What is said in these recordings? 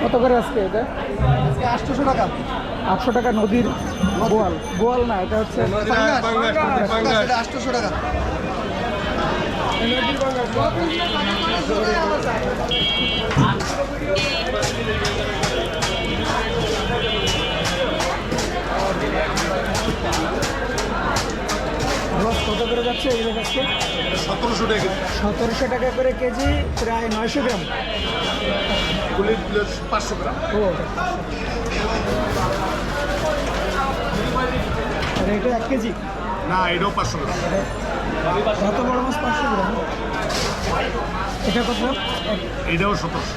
কত করে আজকে এটা? 800 টাকা। 800 টাকা নদীর বোয়াল। বোয়াল না, এটা হচ্ছে 800 টাকা। কত করে যাচ্ছে এগুলো যাচ্ছে? 1700 টাকা। 1700 টাকা করে কেজি, প্রায় 900 গ্রাম। 500 গ্রাম। ও, আর এটা 1 কেজি? না, এটাও 500 গ্রাম। কত বড় মাছ? 500 গ্রাম। এটা কত? এটাও 1700।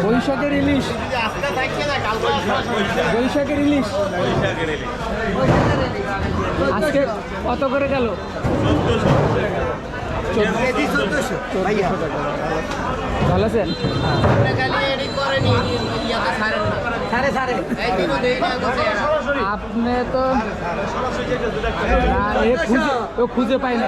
বৈশাখের ইলিশ। বৈশাখের ইলিশ আজকে কত করে গেল? 1400 ভাইয়া। ভালো আছেন? আপনি তো খুঁজে পাই না।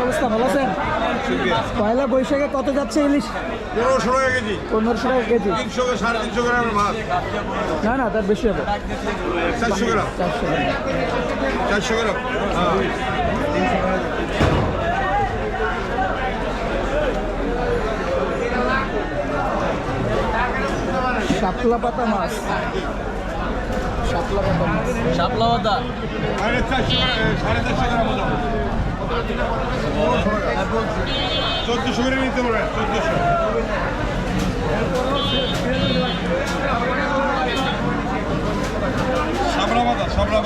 অবস্থা ভালো আছেন? পয়লা বৈশাখে কত যাচ্ছে ইলিশ? 1500 টাকা কেজি। 1500 টাকা কেজি। 300 350 গ্রামের মাছ। না না, তার বেশি হবে। 400 গ্রাম। 400 গ্রাম। 400 গ্রাম। শাপলা পাতা মাছ। শাপলা পাতা মাছ। শাপলা পাতা 450 গ্রাম ওজন। 1400 করে নিতে পারে। 1400।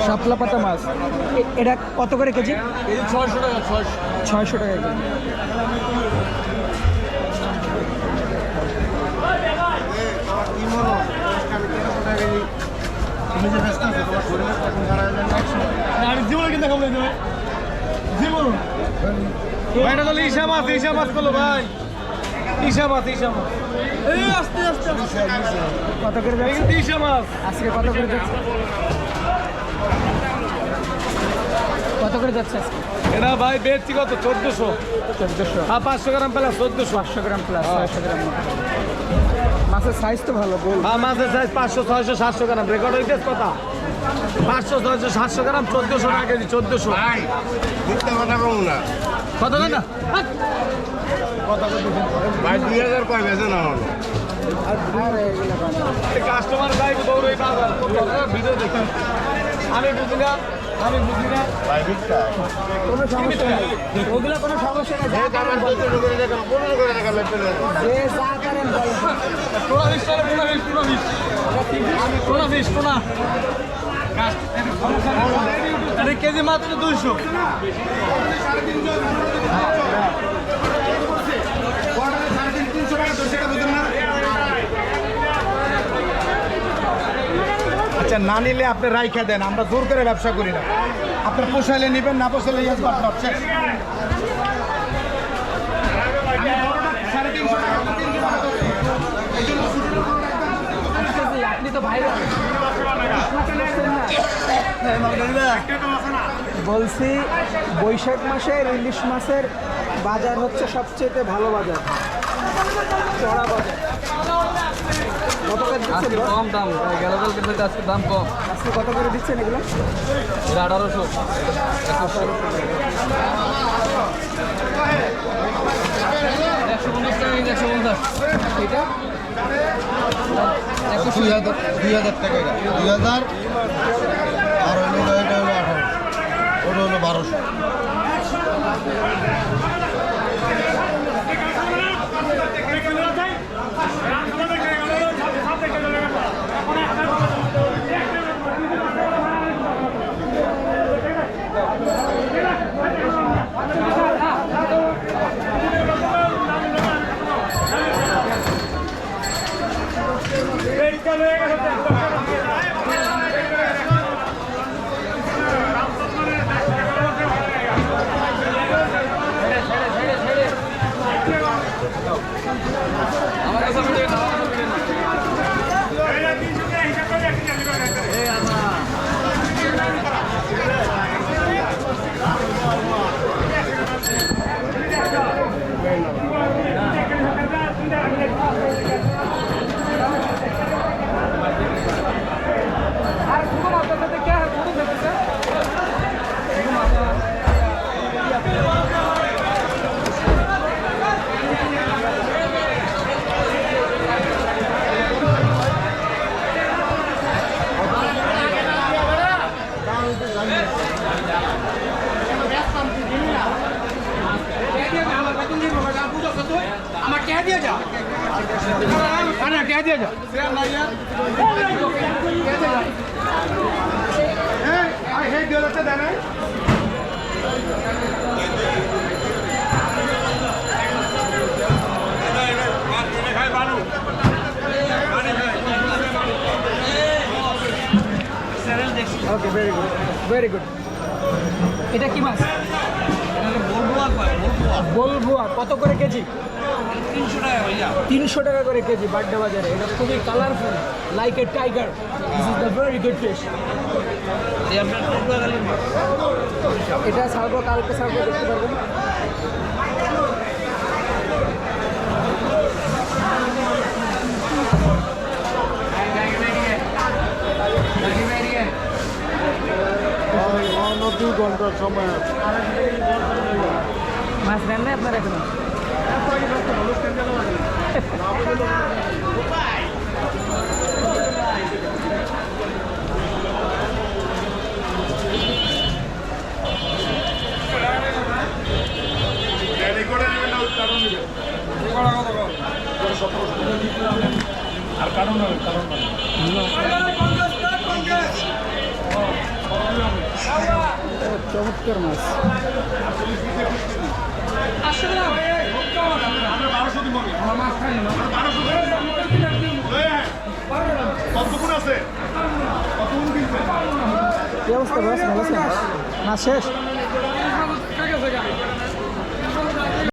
শাপলা পাতা মাছ। এটা কত করে কেজি? 600 টাকা। 600 টাকা কেজি। কত করে যাচ্ছে আজকে? কত করে যাচ্ছে? কত করে যাচ্ছে আজকে? এটা ভাই বেচছি কত? 1400। 1400। 500 গ্রাম প্লাস 1400। 500 গ্রাম প্লাস 600 গ্রাম। মাছের সাইজ তো ভালো। গোল মাছের সাইজ 500 600 700 গ্রাম রেকর্ড হইতে কথা। 500 600 700 গ্রাম 1400 টাকা কেজি। 1400 ভাই দিতে কথা কম না। কত টাকা? ভাই 2000 কয় বেচে না হলো। কাস্টমার ভাই দৌড়ই বাজার ভিডিও দেখেন। আমি বুঝি না। ভাই বিক্কা কোনো সমস্যা নেই, ওগুলো কোনো সমস্যা নেই। এই কামান 1400 করে টাকা 1500 করে টাকা লেখতে দেন। যে যা করেন বলেন। টোনা ফিশ কেজি মাত্র 200। আচ্ছা, না নিলে আপনি রাইখা দেন, আমরা জোর করে ব্যবসা করি না। আপনার পোষাইলে নেবেন, না পোষাইলে আপনি তো ভাইরাল বলছি। বৈশাখ মাসের ইলিশ মাছের বাজার হচ্ছে সবচেয়ে ভালো বাজার, চড়া বাজার। কত করে দিচ্ছেন? কম দাম গেলকাল কিন্তু আজকে দাম কম। আজকে কত করে দিচ্ছেন এগুলো? 1800। এটা 2000 টাকা 2000 আর হলো এটা হলো 18 ওটা হলো 1200 আমার কে দিয়ে যা না কে দিয়ে যা ওকে ভেরি গুড এটা কি মাছ বলবুয়া কত করে কেজি 300 টাকা করে কেজি বাড্ডা বাজারে এটা খুবই colourful like a tiger this is the very good fish এটা সার্ভ কালকে সার্ভ দেখতে পারবেন দুই ঘন্টার সময় আছে মাছ নেন না আপনার এখন আর কারণ হবে কারণ চমৎকার মাছ কি অবস্থা বস ভালো আছেন মাছ শেষ